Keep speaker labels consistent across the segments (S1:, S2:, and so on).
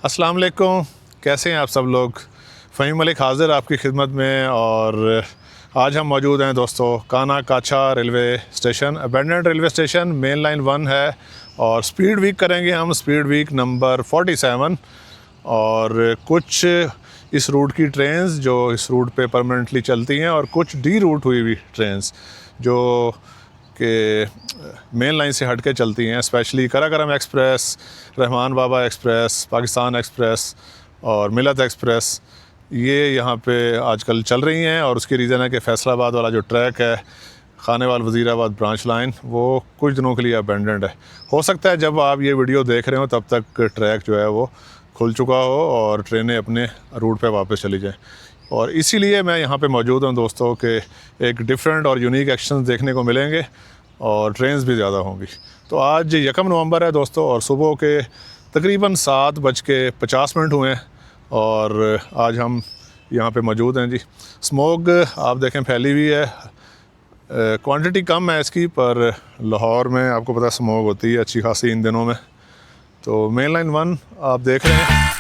S1: अस्सलाम वालेकुम, कैसे हैं आप सब लोग। फ़हीम मलिक हाज़िर आपकी खिदमत में। और आज हम मौजूद हैं दोस्तों Kana Kacha railway station, abandoned railway station, main line 1 है। और स्पीड वीक करेंगे हम, स्पीड वीक नंबर 47। और कुछ इस रूट की ट्रेन्स जो इस रूट पे परमानेंटली चलती हैं और कुछ डी रूट हुई हुई ट्रेन्स जो कि मेन लाइन से हट के चलती हैं, स्पेशली कराकरम एक्सप्रेस, रहमान बाबा एक्सप्रेस, पाकिस्तान एक्सप्रेस और मिलत एक्सप्रेस। ये यहाँ पे आजकल चल रही हैं और उसकी रीज़न है कि फैसलाबाद वाला जो ट्रैक है खानेवाल वज़ीराबाद ब्रांच लाइन, वो कुछ दिनों के लिए अबैंडन्ड है। हो सकता है जब आप ये वीडियो देख रहे हो तब तक ट्रैक जो है वो खुल चुका हो और ट्रेनें अपने रूट पे वापस चली जाएं। और इसीलिए मैं यहाँ पे मौजूद हूँ दोस्तों कि एक डिफरेंट और यूनिक एक्शन देखने को मिलेंगे और ट्रेन्स भी ज़्यादा होंगी। तो आज 1 नवंबर है दोस्तों और सुबह के तकरीबन 7:50 हुए हैं और आज हम यहाँ पे मौजूद हैं जी। स्मोक आप देखें फैली हुई है, क्वांटिटी कम है इसकी, पर लाहौर में आपको पता स्मोक होती है अच्छी खासी इन दिनों में। तो मेन लाइन 1 आप देख रहे हैं।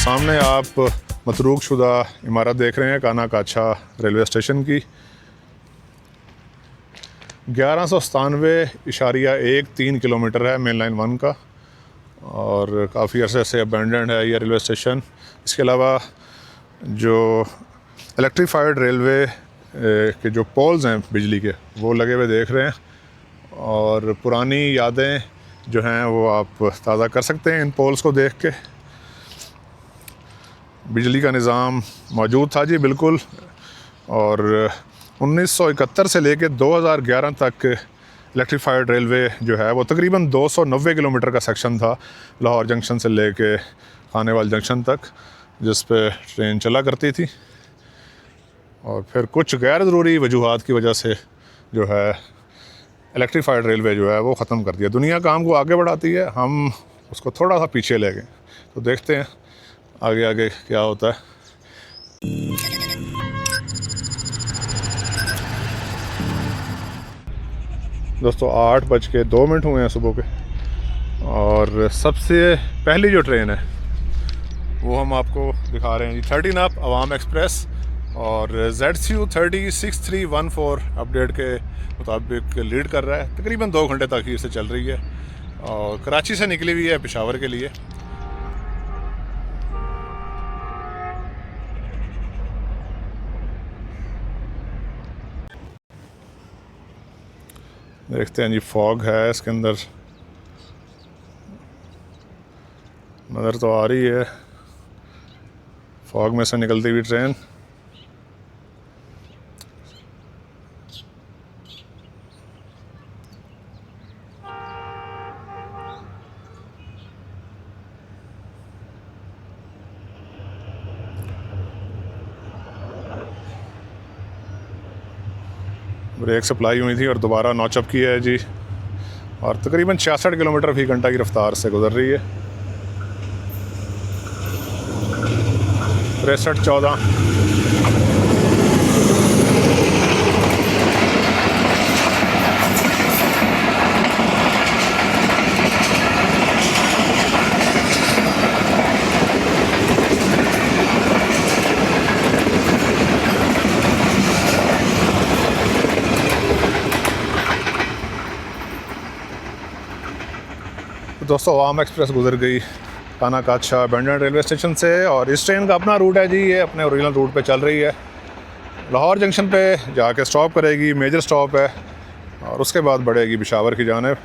S1: सामने आप मतरूक शुदा इमारत देख रहे हैं काना काछा रेलवे स्टेशन की। 1197.13 किलोमीटर है मेन लाइन 1 का और काफ़ी अरसे से अबैंडन्ड है ये रेलवे स्टेशन। इसके अलावा जो इलेक्ट्रीफाइड रेलवे के जो पोल्स हैं बिजली के, वो लगे हुए देख रहे हैं और पुरानी यादें जो हैं वो आप ताज़ा कर सकते हैं इन पोल्स को देख के। बिजली का निज़ाम मौजूद था जी बिल्कुल। और 1971 से लेकर 2011 तक इलेक्ट्रीफाइड रेलवे जो है वो तकरीबन 290 किलोमीटर का सेक्शन था, लाहौर जंक्शन से लेके खानेवाल जंक्शन तक, जिस पे ट्रेन चला करती थी। और फिर कुछ गैर ज़रूरी वजूहात की वजह से जो है इलेक्ट्रीफाइड रेलवे जो है वो ख़त्म कर दिया। दुनिया काम को आगे बढ़ाती है, हम उसको थोड़ा सा पीछे ले गए। तो देखते हैं आगे आगे क्या होता है। दोस्तों 8:02 हुए हैं सुबह के और सबसे पहली जो ट्रेन है वो हम आपको दिखा रहे हैं जी, 13 अप अवाम एक्सप्रेस। और ZCU 306314 अपडेट के मुताबिक लीड कर रहा है। तकरीबन 2 घंटे तक ही इसे चल रही है और कराची से निकली हुई है पेशावर के लिए। देखते हैं जी, फॉग है इसके अंदर, नज़र तो आ रही है फॉग में से निकलती हुई ट्रेन। ब्रेक सप्लाई हुई थी और दोबारा नॉचअप की है जी और तकरीबन 66 किलोमीटर फी घंटा की रफ्तार से गुजर रही है। 6314। दोस्तों अवाम एक्सप्रेस गुजर गई काना काछा अबैंडन्ड रेलवे स्टेशन से और इस ट्रेन का अपना रूट है जी, ये अपने ओरिजिनल रूट पे चल रही है। लाहौर जंक्शन पे जाके स्टॉप करेगी, मेजर स्टॉप है, और उसके बाद बढ़ेगी पेशावर की जानिब।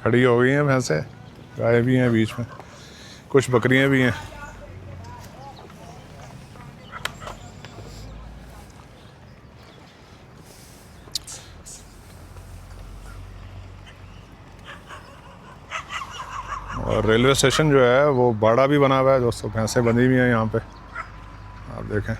S1: खड़ी हो गई हैं भैंसें, गाय भी हैं बीच में, कुछ बकरियां भी हैं। और रेलवे स्टेशन जो है वो बड़ा भी बना हुआ है दोस्तों, भैंसें बंधी हुई हैं यहाँ पे, आप देखें।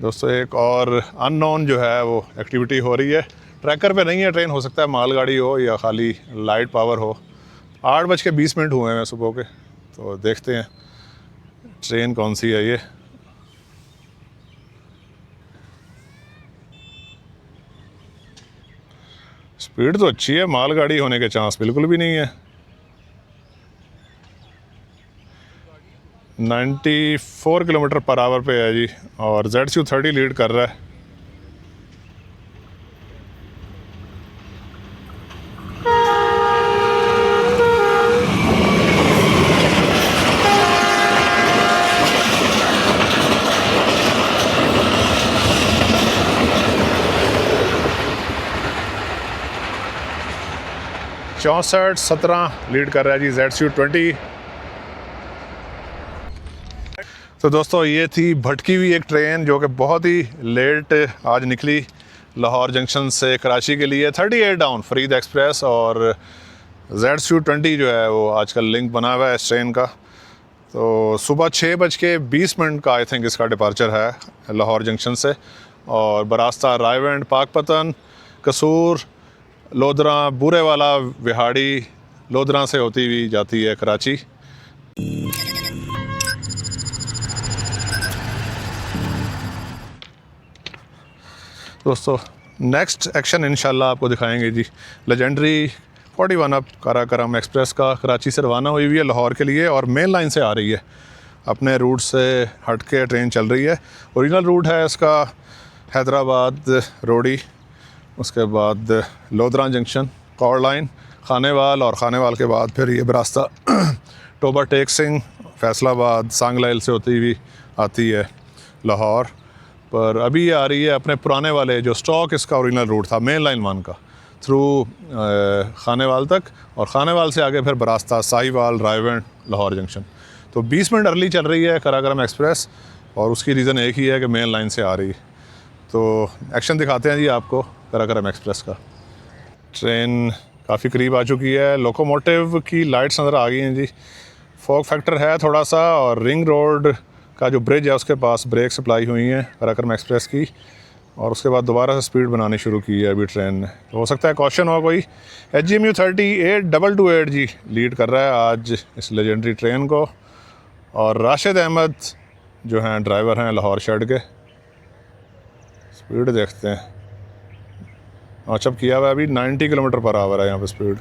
S1: दोस्तों एक और अननोन जो है वो एक्टिविटी हो रही है, ट्रैकर पे नहीं है ट्रेन, हो सकता है मालगाड़ी हो या खाली लाइट पावर हो। 8:20 हुए हैं सुबह के, तो देखते हैं ट्रेन कौन सी है ये। स्पीड तो अच्छी है, मालगाड़ी होने के चांस बिल्कुल भी नहीं है। 94 किलोमीटर पर आवर पे है जी, और ZSU30 लीड कर रहा है। चौंसठ 17 लीड कर रहा है जी ZSU20। तो दोस्तों ये थी भटकी हुई एक ट्रेन जो कि बहुत ही लेट आज निकली लाहौर जंक्शन से कराची के लिए। 38 डाउन फरीद एक्सप्रेस और ZSU20 जो है वो आजकल लिंक बना हुआ है इस ट्रेन का। तो सुबह 6:20 का आई थिंक इसका डिपार्चर है लाहौर जंक्शन से, और बरास्ता रायवेंड, पाकपतन, कसूर, लोधरा, बूरेवाला, विहाड़ी, लोधरा से होती हुई जाती है कराची। दोस्तों नेक्स्ट एक्शन इंशाल्लाह आपको दिखाएंगे जी। लेजेंडरी 41 अप काराकोरम एक्सप्रेस का कराची से रवाना हुई हुई है लाहौर के लिए, और मेन लाइन से आ रही है, अपने रूट से हट के ट्रेन चल रही है। ओरिजिनल रूट है इसका हैदराबाद रोडी, उसके बाद लोधरा जंक्शन, कौड़ लाइन, खानेवाल, और खानेवाल के बाद फिर ये रास्ता टोबा टेक सिंह, फैसलाबाद, सांगलाइल से होती हुई आती है लाहौर। पर अभी आ रही है अपने पुराने वाले जो स्टॉक इसका ओरिजिनल रूट था मेन लाइन 1 का, थ्रू खानेवाल तक, और खानेवाल से आगे फिर बरास्ता साहिवाल, रायवेंड, लाहौर जंक्शन। तो 20 मिनट अर्ली चल रही है काराकोरम एक्सप्रेस, और उसकी रीज़न एक ही है कि मेन लाइन से आ रही है। तो एक्शन दिखाते हैं जी आपको काराकोरम एक्सप्रेस का। ट्रेन काफ़ी करीब आ चुकी है, लोकोमोटिव की लाइट्स नज़र आ गई हैं जी। फॉग फैक्टर है थोड़ा सा, और रिंग रोड का जो ब्रिज है उसके पास ब्रेक सप्लाई हुई है काराकोरम एक्सप्रेस की, और उसके बाद दोबारा से स्पीड बनानी शुरू की है अभी ट्रेन ने। तो हो सकता है क्वेश्चन हो कोई। HGMU30 8228 जी लीड कर रहा है आज इस लेजेंडरी ट्रेन को, और राशिद अहमद जो हैं ड्राइवर हैं लाहौर शेड के। स्पीड देखते हैं, अच्छा किया हुआ है अभी 90 किलोमीटर पर आवर है यहाँ पर स्पीड।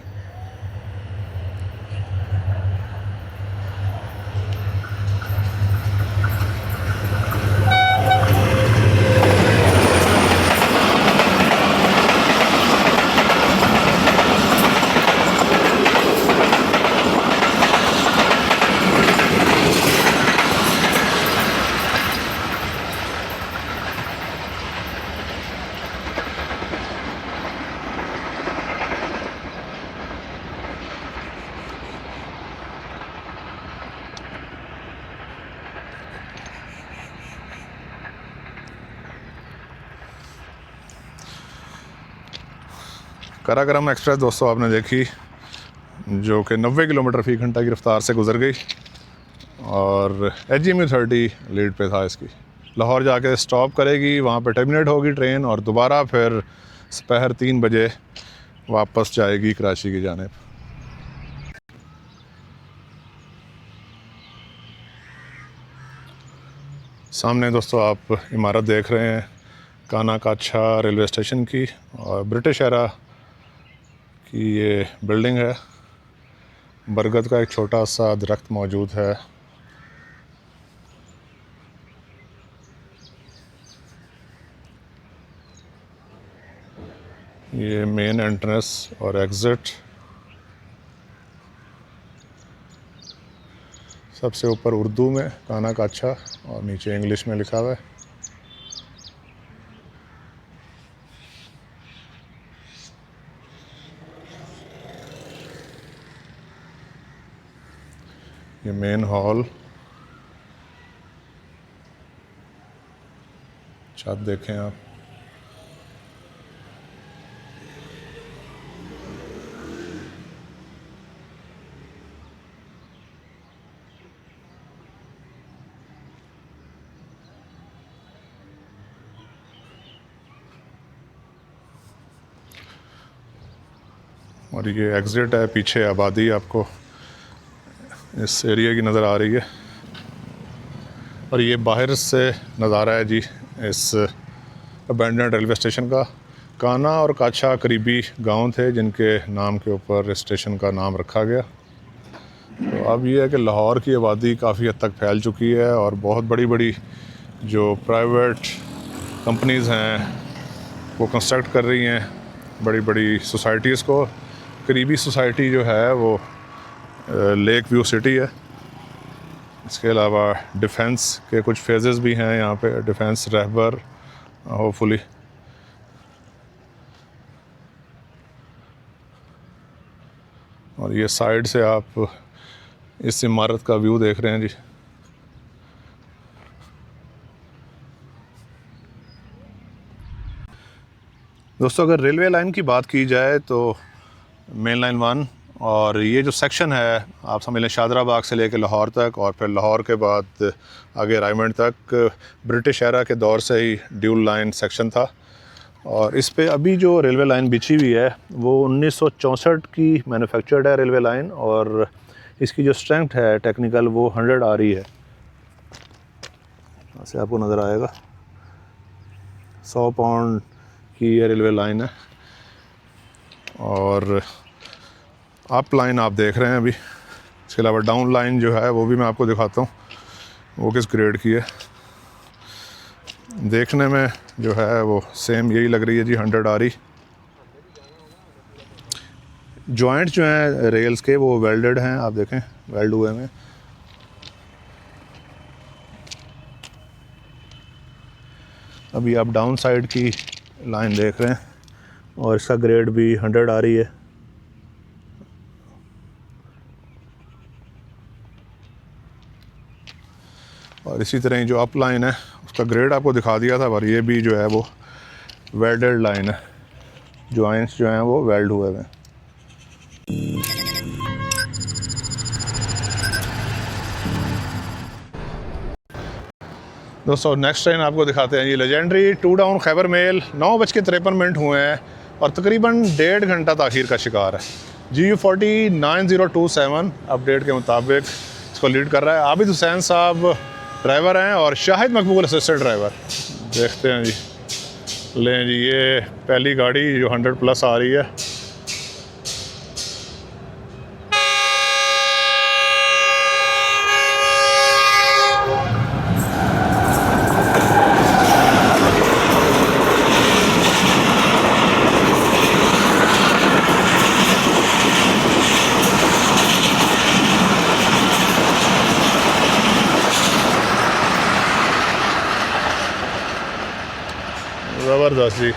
S1: काराकोरम एक्सप्रेस दोस्तों आपने देखी, जो कि 90 किलोमीटर फ़ी घंटा की रफ्तार से गुजर गई, और HGMU30 लीड पे था इसकी। लाहौर जाके स्टॉप करेगी, वहाँ पे टर्मिनेट होगी ट्रेन, और दोबारा फिर दोपहर 3 बजे वापस जाएगी कराची की जानिब। सामने दोस्तों आप इमारत देख रहे हैं काना काछा रेलवे स्टेशन की, और ब्रिटिश एरा की ये बिल्डिंग है। बरगद का एक छोटा सा दरख्त मौजूद है। ये मेन एंट्रेंस और एग्ज़िट। सबसे ऊपर उर्दू में काना काछा और नीचे इंग्लिश में लिखा हुआ है। ये मेन हॉल, छत देखें आप। और ये एग्ज़िट है, पीछे आबादी आपको इस एरिया की नज़र आ रही है। और ये बाहर से नज़ारा है जी इस अबैंडन्ड रेलवे स्टेशन का। काना और काछा करीबी गांव थे जिनके नाम के ऊपर स्टेशन का नाम रखा गया। तो अब ये है कि लाहौर की आबादी काफ़ी हद तक फैल चुकी है और बहुत बड़ी बड़ी जो प्राइवेट कंपनीज़ हैं वो कंस्ट्रक्ट कर रही हैं बड़ी बड़ी सोसाइटीज़ को। करीबी सोसाइटी जो है वो लेक व्यू सिटी है। इसके अलावा डिफेंस के कुछ फेजेस भी हैं यहाँ पे, डिफेंस रहबर होपफुली। और ये साइड से आप इस इमारत का व्यू देख रहे हैं जी। दोस्तों अगर रेलवे लाइन की बात की जाए तो मेन लाइन 1 और ये जो सेक्शन है आप समझ लें शादरा बाग से लेकर लाहौर तक और फिर लाहौर के बाद आगे रायमंड तक ब्रिटिश एरा के दौर से ही ड्यूल लाइन सेक्शन था। और इस पे अभी जो रेलवे लाइन बिछी हुई है वो 1964 की मैन्युफैक्चर्ड है रेलवे लाइन और इसकी जो स्ट्रेंथ है टेक्निकल वो 100 आ रही है। ऐसे आपको नज़र आएगा 100 पाउंड की ये रेलवे लाइन है। और अप लाइन आप देख रहे हैं अभी। इसके अलावा डाउन लाइन जो है वो भी मैं आपको दिखाता हूँ वो किस ग्रेड की है। देखने में जो है वो सेम यही लग रही है जी, 100 आ रही। जॉइंट जो हैं रेल्स के वो वेल्डेड हैं, आप देखें वेल्ड हुए हैं। अभी आप डाउन साइड की लाइन देख रहे हैं और इसका ग्रेड भी 100 आ रही है। और इसी तरह जो अप लाइन है उसका ग्रेड आपको दिखा दिया था पर ये भी जो है वो वेल्डेड लाइन है, जॉइंट्स जो हैं वो वेल्ड हुए हैं। दोस्तों नेक्स्ट ट्रेन आपको दिखाते हैं ये लेजेंडरी 2 डाउन खैबर मेल 9:53 हुए हैं और तकरीबन 1.5 घंटा ताख़ीर का शिकार है। GU40 9027 अपडेट के मुताबिक इसको लीड कर रहा है। आबिद हुसैन साहब ड्राइवर हैं और शाहिद मकबूल असिस्टेंट ड्राइवर। देखते हैं जी, लें जी ये पहली गाड़ी जो 100+ आ रही है। ज़बरदस्त जी,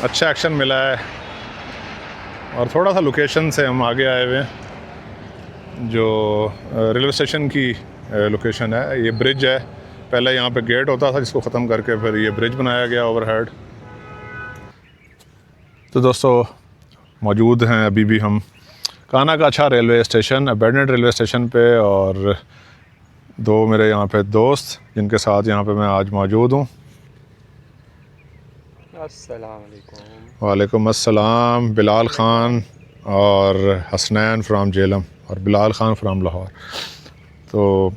S1: अच्छा एक्शन मिला है। और थोड़ा सा लोकेशन से हम आगे आए हुए हैं जो रेलवे स्टेशन की लोकेशन है। ये ब्रिज है, पहले यहाँ पे गेट होता था जिसको ख़त्म करके फिर ये ब्रिज बनाया गया ओवरहेड। तो दोस्तों मौजूद हैं अभी भी हम Kana Kacha railway station, abandoned railway station पे और दो मेरे यहाँ पे दोस्त जिनके साथ यहाँ पे मैं आज मौजूद हूँ। वालेकुम अस्सलाम। बिलाल ख़ान और हसनैन फ्राम जेलम और बिलाल ख़ान फ्राम लाहौर। तो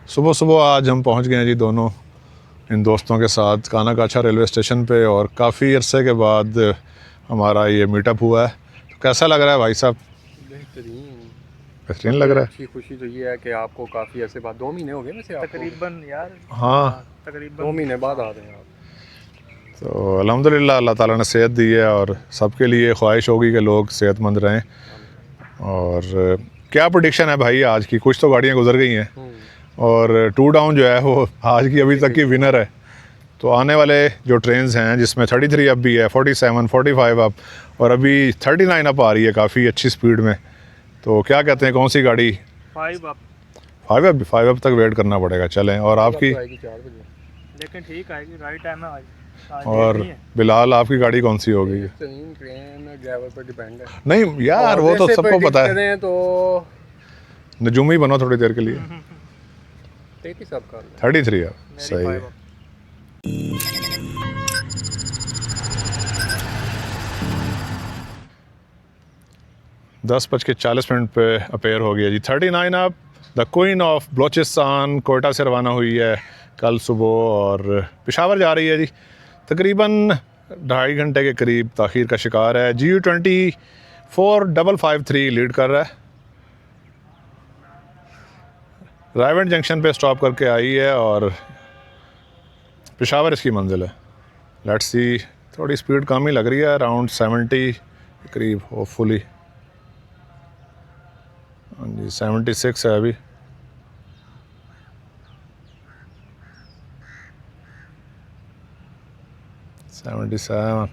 S1: सुबह सुबह आज हम पहुंच गए हैं जी दोनों इन दोस्तों के साथ काना काछा रेलवे स्टेशन पे और काफ़ी अरसे के बाद हमारा ये मीटअप हुआ है। तो कैसा लग रहा है भाई साहब? बेहतरीन लग रहा है।
S2: अच्छी खुशी तो ये है कि आपको काफ़ी ऐसे बाद 2 महीने हो गए वैसे
S3: तकरीबन यार,
S1: हाँ
S3: तकरीबन
S2: 2 महीने बाद आ रहे हैं आप।
S1: तो अल्हम्दुलिल्लाह अल्लाह ताला ने सेहत दी है और सबके लिए ख्वाहिश होगी कि लोग सेहतमंद रहें। और क्या प्रेडिक्शन है भाई आज की? कुछ तो गाड़ियाँ गुजर गई हैं और 2 डाउन जो है वो आज की अभी तक की विनर है। तो आने वाले जो ट्रेन्स हैं जिसमें 33 अप भी है, 47, 45 अप और अभी 39 अप आ रही है काफ़ी अच्छी स्पीड में। तो क्या कहते हैं कौन सी गाड़ी?
S2: 5 अप।
S1: 5 अप तक वेट करना पड़ेगा। चलें। और आपकी?
S2: आएगी 4 बजे, लेकिन ठीक आएगी, राइट टाइम है आज
S1: और बिलाल आपकी गाड़ी कौन सी होगी?
S2: ट्रेन ड्राइवर पर डिपेंड है।
S1: नहीं यार वो तो सबको पता है।
S2: तो
S1: नजूमी बनो थोड़ी देर के लिए।
S2: 33 अप का
S1: 33 है, सही है। दस बज के 40 मिनट पे अपेयर हो गया जी। 39 up the queen of Balochistan Quetta से रवाना हुई है कल सुबह और पेशावर जा रही है जी। तकरीबन 2.5 घंटे के करीब ताख़ीर का शिकार है। GU245553 लीड कर रहा है। रायवेंड जंक्शन पे स्टॉप करके आई है और पेशावर इसकी मंजिल है। लेट्स सी, थोड़ी स्पीड कम ही लग रही है, अराउंड 70 के करीब होपफुली। हाँ जी 76 है अभी। Seventy seven.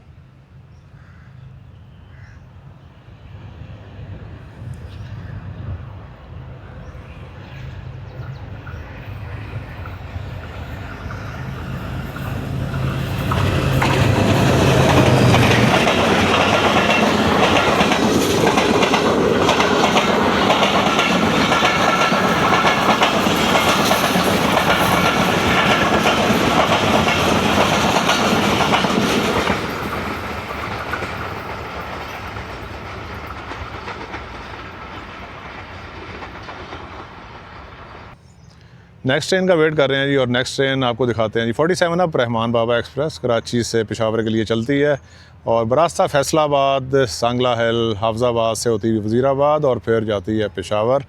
S1: नेक्स्ट ट्रेन का वेट कर रहे हैं जी और नेक्स्ट ट्रेन आपको दिखाते हैं जी। 47 अप रहमान बाबा एक्सप्रेस कराची से पेशावर के लिए चलती है और बरास्ता फैसलाबाद, सांगला हिल, हाफजाबाद से होती हुई वज़ीराबाद और फिर जाती है पेशावर,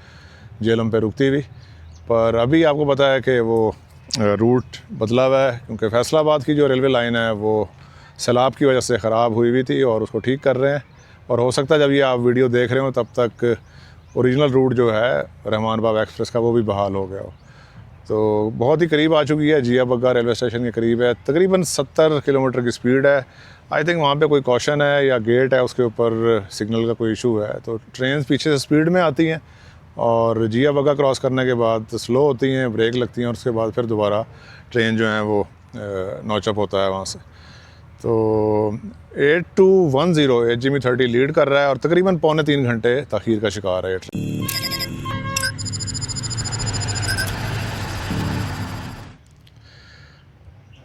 S1: जेलम पे रुकती हुई। पर अभी आपको पता है कि वो रूट बदला हुआ है क्योंकि फैसलाबाद की जो रेलवे लाइन है वो सैलाब की वजह से ख़राब हुई हुई थी और उसको ठीक कर रहे हैं। और हो सकता है जब ये आप वीडियो देख रहे हो तब तक ओरिजिनल रूट जो है रहमान बाबा एक्सप्रेस का वो भी बहाल हो गया हो। तो बहुत ही करीब आ चुकी है, जिया बग्गा रेलवे स्टेशन के करीब है। तकरीबन 70 किलोमीटर की स्पीड है। आई थिंक वहाँ पे कोई कॉशन है या गेट है, उसके ऊपर सिग्नल का कोई इशू है। तो ट्रेन पीछे से स्पीड में आती हैं और जिया बग्गा क्रॉस करने के बाद स्लो होती हैं, ब्रेक लगती हैं और उसके बाद फिर दोबारा ट्रेन जो है वो नॉचअप होता है वहाँ से। तो 8210 HGV30 लीड कर रहा है और तकरीबन 2.25 घंटे ताख़ीर का शिकार है ये ट्रेन।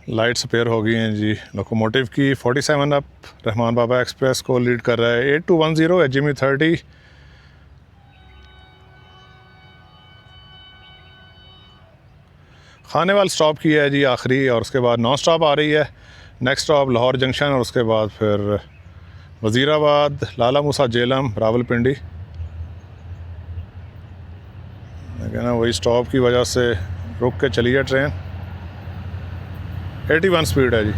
S1: लाइट्स अपेयर हो गई हैं जी लोकोमोटिव की। 47 अप रहमान बाबा एक्सप्रेस को लीड कर रहा है 8210 HGV30। खानेवाल स्टॉप की है जी आखिरी और उसके बाद नॉन स्टॉप आ रही है। नेक्स्ट स्टॉप लाहौर जंक्शन और उसके बाद फिर वज़ीराबाद, लाला मूसा जेलम, रावलपिंडी। लेकिन ना वही स्टॉप की वजह से रुक के चली है ट्रेन। 81 स्पीड है जी।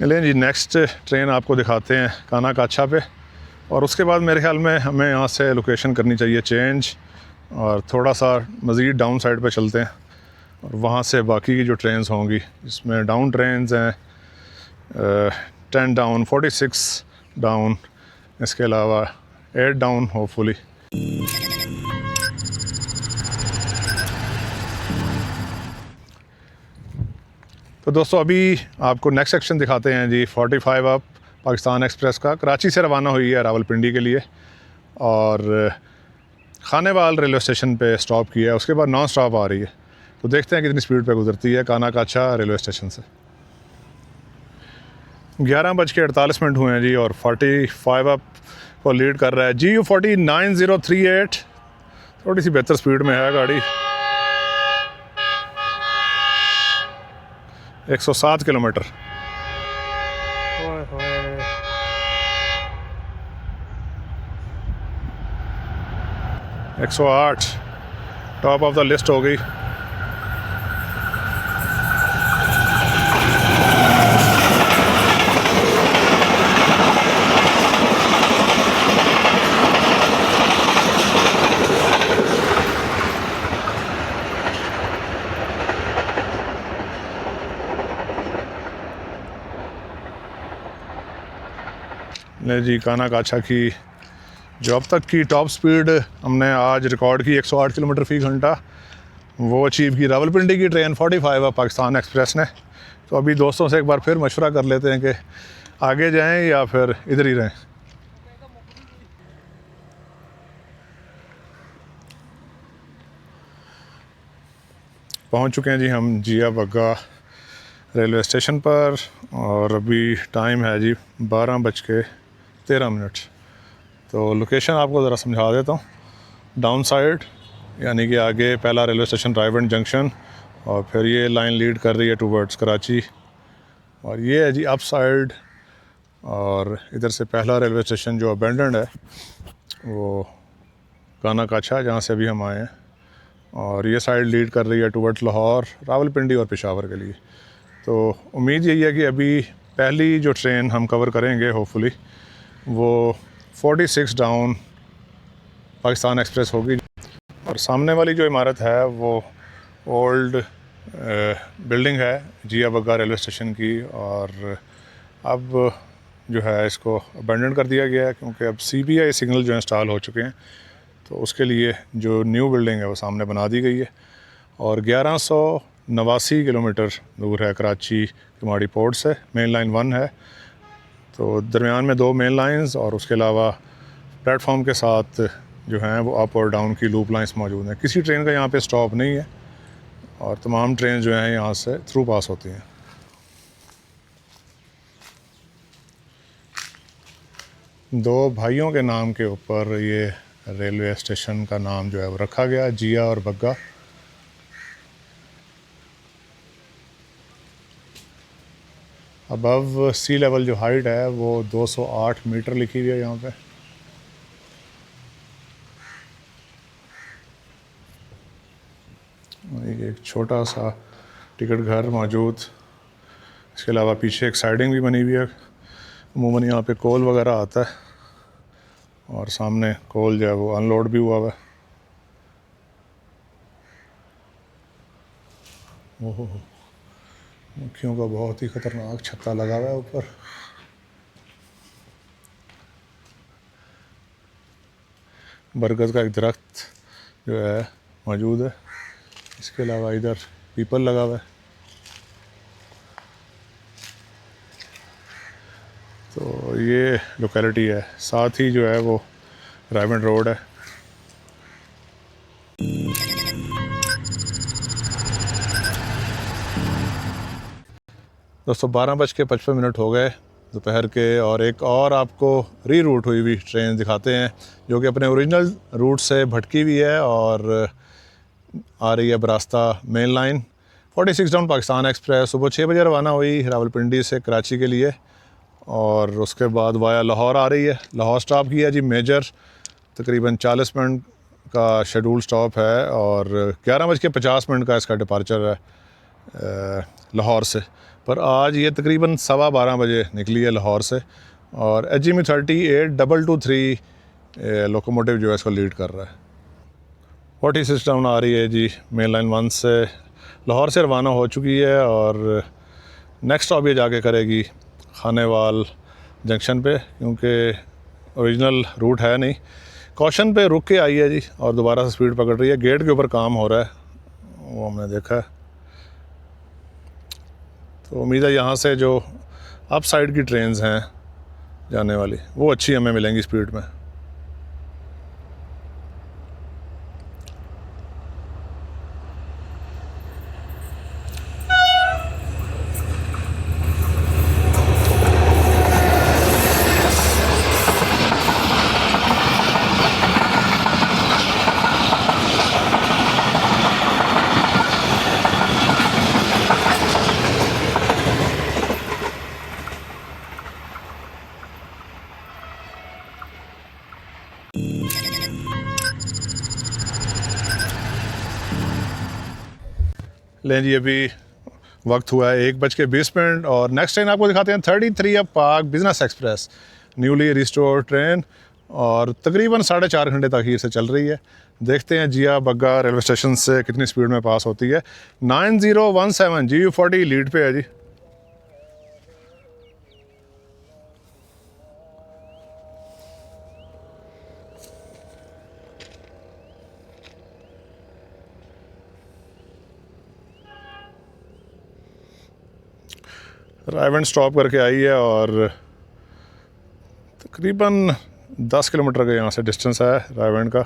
S1: लेकिन जी नेक्स्ट ट्रेन आपको दिखाते हैं काना काछा पे और उसके बाद मेरे ख्याल में हमें यहाँ से लोकेशन करनी चाहिए चेंज और थोड़ा सा मज़ीद डाउन साइड पे चलते हैं और वहाँ से बाकी की जो ट्रेन्स होंगी जिसमें डाउन ट्रेन्स हैं 10 डाउन, 46 डाउन, इसके अलावा 8 डाउन होपफुली। तो दोस्तों अभी आपको नेक्स्ट सेक्शन दिखाते हैं जी। 45 अप पाकिस्तान एक्सप्रेस का कराची से रवाना हुई है रावलपिंडी के लिए और खानेवाल रेलवे स्टेशन पे स्टॉप किया है। उसके बाद नॉन स्टॉप आ रही है। तो देखते हैं कितनी स्पीड पे गुजरती है काना काछा रेलवे स्टेशन से। 11:48 हुए हैं जी और 45 अप को लीड कर रहा है GU49038। थोड़ी सी बेहतर स्पीड में है गाड़ी। 107 किलोमीटर।
S2: ओए होए।
S1: 108 टॉप ऑफ द लिस्ट हो गई। ने जी काना काछा की जो अब तक की टॉप स्पीड हमने आज रिकॉर्ड की 108 किलोमीटर फ़ी घंटा, वो अचीव की रावलपिंडी की ट्रेन 45 है पाकिस्तान एक्सप्रेस ने। तो अभी दोस्तों से एक बार फिर मशवरा कर लेते हैं कि आगे जाएं या फिर इधर ही रहें। पहुंच चुके हैं जी हम जिया बग्गा रेलवे स्टेशन पर और अभी टाइम है जी 12:13। तो लोकेशन आपको ज़रा समझा देता हूँ। डाउन साइड यानी कि आगे पहला रेलवे स्टेशन रायवंड जंक्शन और फिर ये लाइन लीड कर रही है टूवर्ड्स कराची, और ये है जी अप साइड। और इधर से पहला रेलवे स्टेशन जो अबेंडेंड है वो काना काछा, जहाँ से अभी हम आए हैं, और ये साइड लीड कर रही है टूवर्ड्स लाहौर, रावलपिंडी और पेशावर के लिए। तो उम्मीद यही है कि अभी पहली जो ट्रेन हम कवर करेंगे होपफुली वो 46 डाउन पाकिस्तान एक्सप्रेस होगी। और सामने वाली जो इमारत है वो ओल्ड बिल्डिंग है जिया बग्गा रेलवे स्टेशन की, और अब जो है इसको अबेंडन कर दिया गया है क्योंकि अब CBI सिग्नल जो इंस्टॉल हो चुके हैं। तो उसके लिए जो न्यू बिल्डिंग है वो सामने बना दी गई है। और 1189 किलोमीटर दूर है कराची कमाड़ी पोर्ट से। मेन लाइन 1 है, तो दरमियान में 2 मेन लाइंस और उसके अलावा प्लेटफॉर्म के साथ जो हैं वो अप और डाउन की लूप लाइंस मौजूद हैं। किसी ट्रेन का यहाँ पे स्टॉप नहीं है और तमाम ट्रेन जो हैं यहाँ से थ्रू पास होती हैं। दो भाइयों के नाम के ऊपर ये रेलवे स्टेशन का नाम जो है वो रखा गया, जिया और बग्गा। अबव सी लेवल जो हाइट है वो 208 मीटर लिखी हुई है यहाँ पे। एक छोटा सा टिकट घर मौजूद, इसके अलावा पीछे एक साइडिंग भी बनी हुई है। अमूमन यहाँ पे कोल वगैरह आता है और सामने कोल जो है वो अनलोड भी हुआ हुआ है। ओहो, मक्खियों का बहुत ही ख़तरनाक छत्ता लगा हुआ है ऊपर। बरगद का एक दरख्त जो है मौजूद है। इसके अलावा इधर पीपल लगा हुआ है। तो ये लोकेलिटी है, साथ ही जो है वो रायवंड रोड है। दोस्तों 12:55 हो गए दोपहर के, और एक और आपको री रूट हुई हुई ट्रेन दिखाते हैं जो कि अपने ओरिजिनल रूट से भटकी हुई है और आ रही है बरास्ता main line 46 down Pakistan express. सुबह 6 बजे रवाना हुई रावलपिंडी से कराची के लिए, और उसके बाद वाया लाहौर आ रही है। लाहौर स्टॉप किया जी मेजर, तकरीबन 40 मिनट का शेड्यूल स्टॉप है, और 11:50 का इसका डिपार्चर है लाहौर से। पर आज ये तकरीबन 12:15 बजे निकली है लाहौर से, और HME 38-223 लोकोमोटिव जो है इसको लीड कर रहा है। 46 डाउन आ रही है जी मेन लाइन 1 से, लाहौर से रवाना हो चुकी है, और नेक्स्ट स्टॉप ये जाके करेगी खानेवाल जंक्शन पे, क्योंकि ओरिजिनल रूट है नहीं। कॉशन पे रुक के आई है जी और दोबारा से स्पीड पकड़ रही है। गेट के ऊपर काम हो रहा है, वो हमने देखा है। तो उम्मीद है यहाँ से जो अप साइड की ट्रेन्स हैं जाने वाली वो अच्छी हमें मिलेंगी स्पीड में। लें जी, अभी वक्त हुआ है 1:20 और नेक्स्ट ट्रेन आपको दिखाते हैं 33 up park business express, newly restore train और तकरीबन 4.5 घंटे तखीर से चल रही है। देखते हैं जिया बग्गा रेलवे स्टेशन से कितनी स्पीड में पास होती है। 9017 GU40 लीड पे है जी। रायवन स्टॉप करके आई है और तकरीबन 10 किलोमीटर का यहाँ से डिस्टेंस है रायवन का।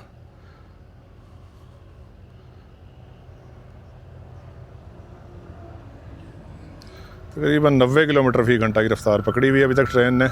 S1: तकरीबन 90 किलोमीटर फी घंटा की रफ्तार पकड़ी हुई है अभी तक ट्रेन ने।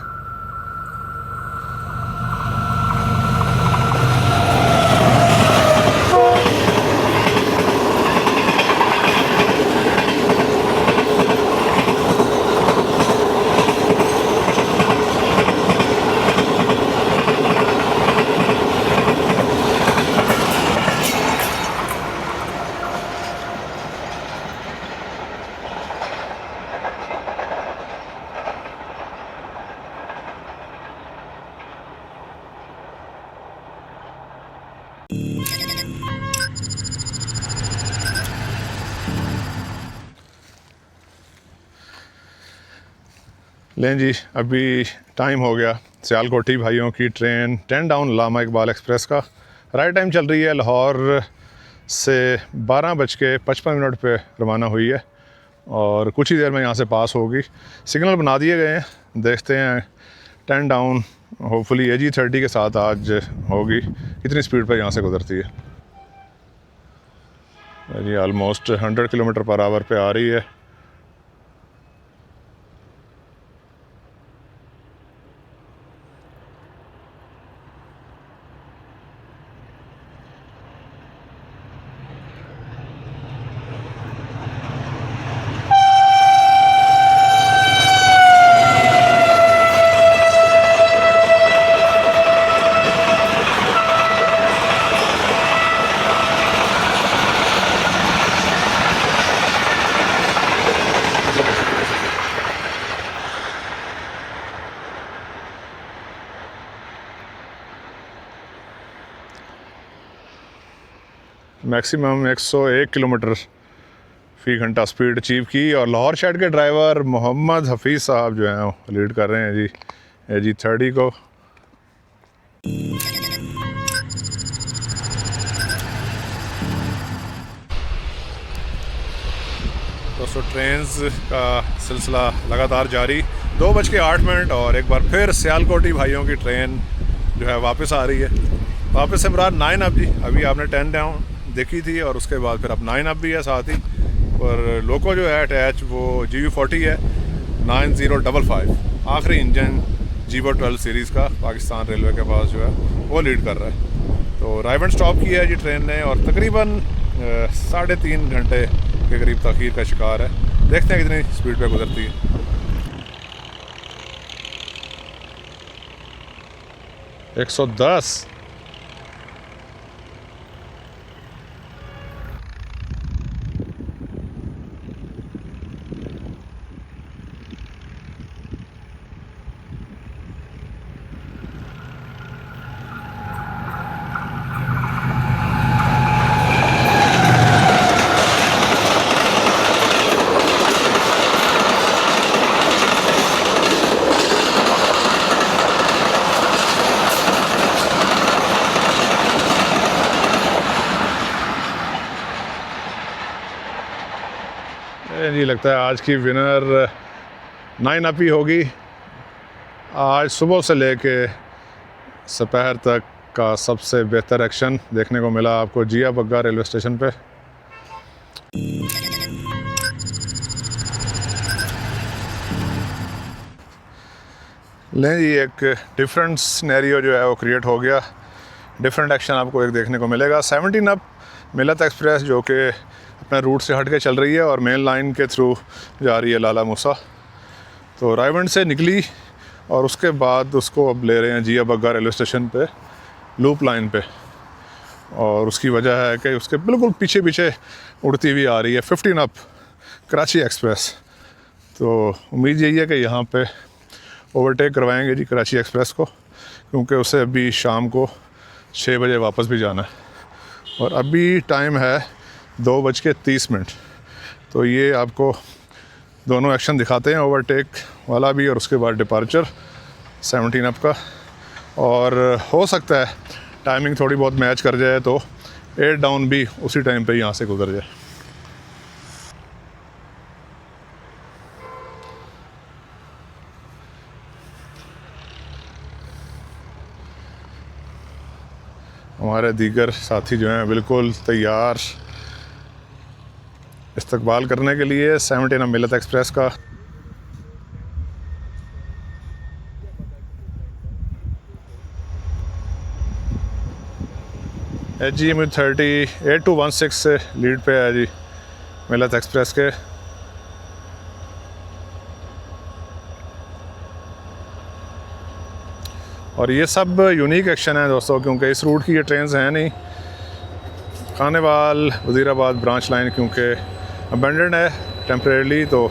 S1: लें जी, अभी टाइम हो गया सियालकोटी भाइयों की train 10 down Allama Iqbal Express का। राइट टाइम चल रही है, लाहौर से 12:55 पे रवाना हुई है और कुछ ही देर में यहाँ से पास होगी। सिग्नल बना दिए गए हैं, देखते हैं 10 डाउन होपफुली AG30 के साथ आज होगी, कितनी स्पीड पर यहाँ से गुजरती है। जी ऑलमोस्ट 100 किलोमीटर पर आवर पे आ रही है। मैक्सिमम 101 किलोमीटर फ़ी घंटा स्पीड अचीव की और लाहौर शेड के ड्राइवर मोहम्मद हफीज़ साहब जो हैं वो लीड कर रहे हैं जी AG30 को। दोस्तों ट्रेन्स का सिलसिला लगातार जारी, 2:08 और एक बार फिर सियालकोटी भाइयों की ट्रेन जो है वापस आ रही है। वापस से मुराद 9 अप जी, अभी आपने 10 डाउन देखी थी और उसके बाद फिर अब 9 अप भी है साथ ही। और लोको जो है अटैच वो GU40 है 9055, आखिरी इंजन G-Bo 12 सीरीज़ का पाकिस्तान रेलवे के पास जो है वो लीड कर रहा है। तो रायवन स्टॉप किया है जी ट्रेन ने और तकरीबन 3.5 घंटे के करीब तखीर का शिकार है। देखते हैं कितनी स्पीड पे गुजरती है। एक 110। जी लगता है आज की विनर 9 अप ही होगी। आज सुबह से लेके दोपहर तक का सबसे बेहतर एक्शन देखने को मिला आपको जिया बग्गा रेलवे स्टेशन पे। लें जी, एक डिफरेंट सिनेरियो जो है वो क्रिएट हो गया, डिफरेंट एक्शन आपको एक देखने को मिलेगा। 17 अप मिलत एक्सप्रेस जो कि अपने रूट से हट के चल रही है और मेन लाइन के थ्रू जा रही है लाला मूसा। तो रायवंड से निकली और उसके बाद उसको अब ले रहे हैं जिया बग्गा रेलवे स्टेशन पे लूप लाइन पे। और उसकी वजह है कि उसके बिल्कुल पीछे पीछे उड़ती हुई आ रही है 15 अप कराची एक्सप्रेस। तो उम्मीद यही है कि यहाँ पे ओवरटेक करवाएंगे जी कराची एक्सप्रेस को, क्योंकि उसे अभी शाम को 6 बजे वापस भी जाना है और अभी टाइम है 2:30। तो ये आपको दोनों एक्शन दिखाते हैं, ओवरटेक वाला भी और उसके बाद डिपार्चर 17 अप का। और हो सकता है टाइमिंग थोड़ी बहुत मैच कर जाए तो 8 डाउन भी उसी टाइम पे यहाँ से गुजर जाए। हमारे दीगर साथी जो हैं बिल्कुल तैयार इस्तकबाल करने के लिए 17 अप मिलत एक्सप्रेस का। HGM 38-16 से लीड पे है जी मिलत एक्सप्रेस के। और ये सब यूनिक एक्शन है दोस्तों, क्योंकि इस रूट की ये ट्रेन्स हैं नहीं। खानेवाल वज़ीराबाद ब्रांच लाइन क्योंकि अबेंडेंड है टेम्परेली, तो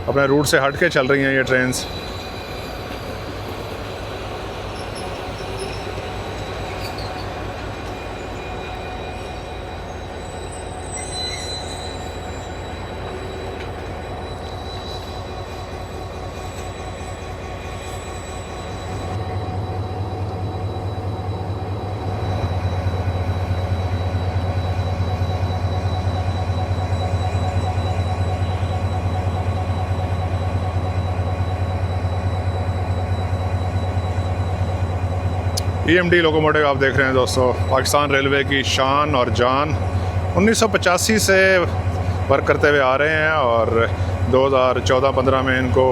S1: अपने रूट से हट के चल रही हैं ये ट्रेन्स। EMD लोकोमोटिव आप देख रहे हैं दोस्तों, पाकिस्तान रेलवे की शान और जान। 1985 से वर्क करते हुए आ रहे हैं और 2014-15 में इनको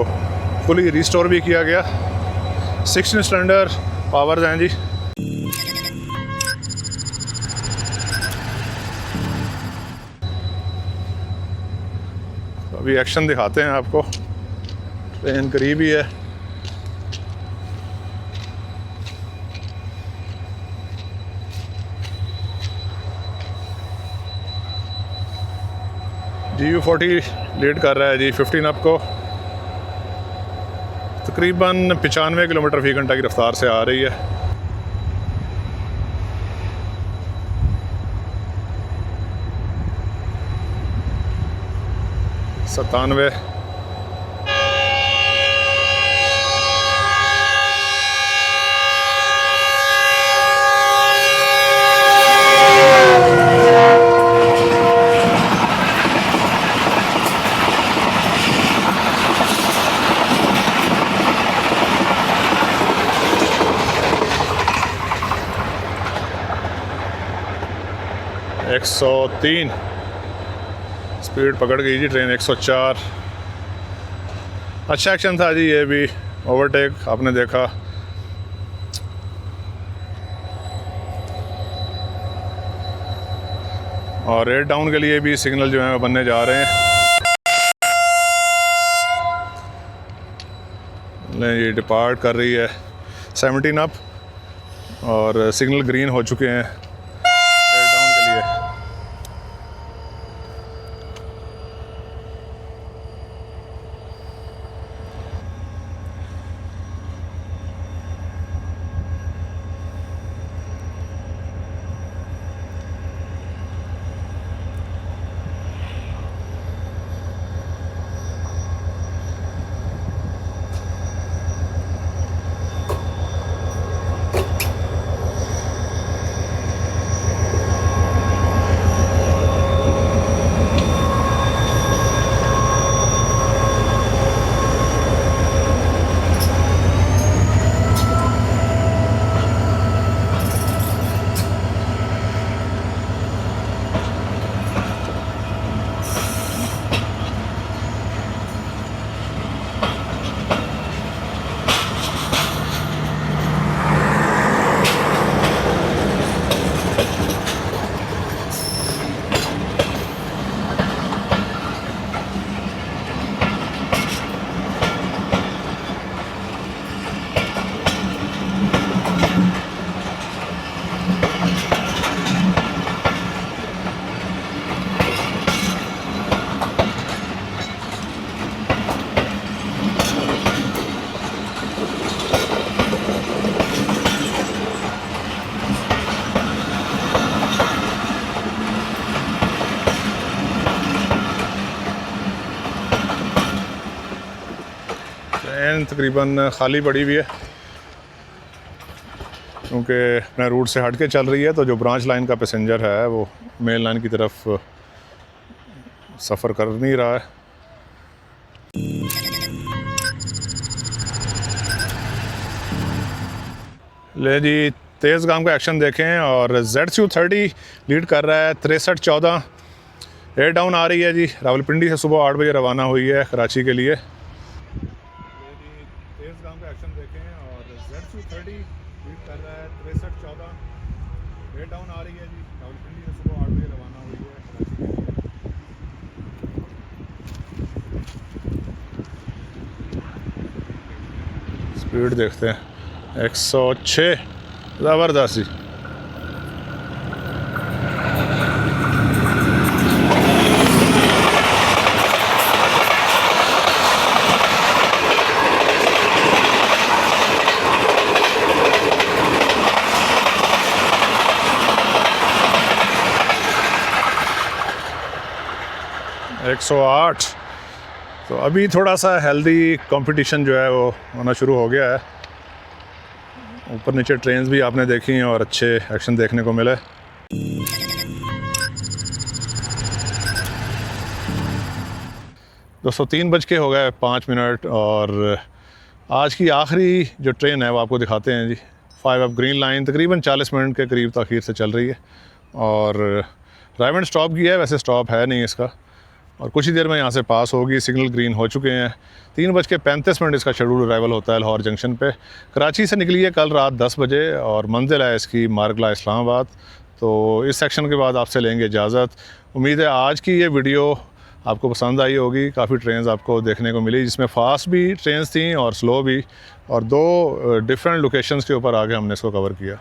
S1: फुली रिस्टोर भी किया गया। 16 सिलेंडर पावर्स हैं जी। तो अभी एक्शन दिखाते हैं आपको, ट्रेन करीब ही है। GU40 लीड कर रहा है जी 15 अप को। तकरीबन 95 किलोमीटर फ़ी घंटा की रफ्तार से आ रही है। सतानवे। एक 103 स्पीड पकड़ गई जी ट्रेन। 104। अच्छा एक्शन था जी ये भी, ओवरटेक आपने देखा। और 8 डाउन के लिए भी सिग्नल जो है बनने जा रहे हैं। ये डिपार्ट कर रही है 17 अप और सिग्नल ग्रीन हो चुके हैं 8 डाउन के लिए। लेन तकरीबन खाली पड़ी हुई है क्योंकि अपने रूट से हट के चल रही है, तो जो ब्रांच लाइन का पैसेंजर है वो मेन लाइन की तरफ सफ़र कर नहीं रहा है। ले जी, तेज़ गाम का एक्शन देखें और ZSU30 लीड कर रहा है 63-14। एयर डाउन आ रही है जी, रावलपिंडी से सुबह 8 बजे रवाना हुई है कराची के लिए। तेज़ गाम का एक्शन देखें और ZSU30 लीड कर रहा है 63-14। एयर डाउन आ रही है जी, रावलपिंडी से सुबह 8 बजे रवाना हुई है कराची के लिए। स्पीड देखते हैं 106, ज़बरदस्त जी। एक 108। तो अभी थोड़ा सा हेल्दी कंपटीशन जो है वो होना शुरू हो गया है। ऊपर नीचे ट्रेन्स भी आपने देखी और अच्छे एक्शन देखने को मिले। दोस्तों 3:05 और आज की आखिरी जो ट्रेन है वो आपको दिखाते हैं जी। 5 ग्रीन लाइन तकरीबन 40 मिनट के करीब तखीर से चल रही है और रायमंड स्टॉप किया है, वैसे स्टॉप है नहीं इसका, और कुछ ही देर में यहाँ से पास होगी। सिग्नल ग्रीन हो चुके हैं। 3:35 इसका शेड्यूल अराइवल होता है लाहौर जंक्शन पे। कराची से निकली है कल रात 10 बजे और मंजिल है इसकी मारगला इस्लामाबाद। तो इस सेक्शन के बाद आपसे लेंगे इजाज़त। उम्मीद है आज की ये वीडियो आपको पसंद आई होगी। काफ़ी ट्रेन्स आपको देखने को मिली, जिसमें फ़ास्ट भी ट्रेन्स थी और स्लो भी, और 2 डिफरेंट लोकेशंस के ऊपर आगे हमने इसको कवर किया।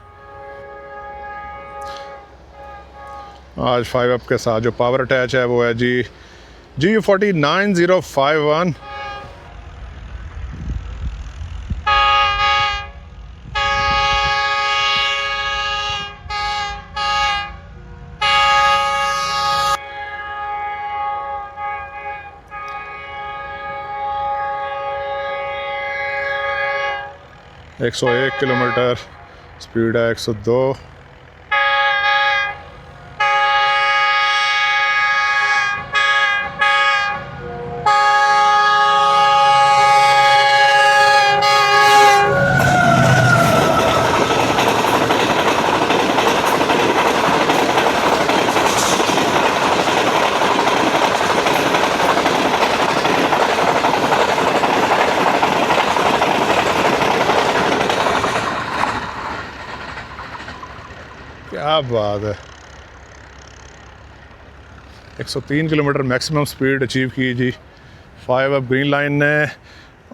S1: आज 5 के साथ जो पावर अटैच है वो है जी GU49051। है 101 किलोमीटर स्पीड है, 102। क्या बात है, 103 किलोमीटर मैक्सिमम स्पीड अचीव की जी 5 ग्रीन लाइन ने,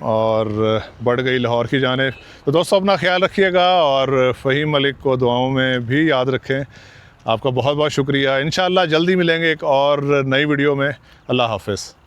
S1: और बढ़ गई लाहौर की जानिब। तो दोस्तों अपना ख्याल रखिएगा और फ़हीम मलिक को दुआओं में भी याद रखें। आपका बहुत बहुत शुक्रिया। इंशाअल्लाह जल्दी मिलेंगे एक और नई वीडियो में। अल्लाह हाफ़िज़।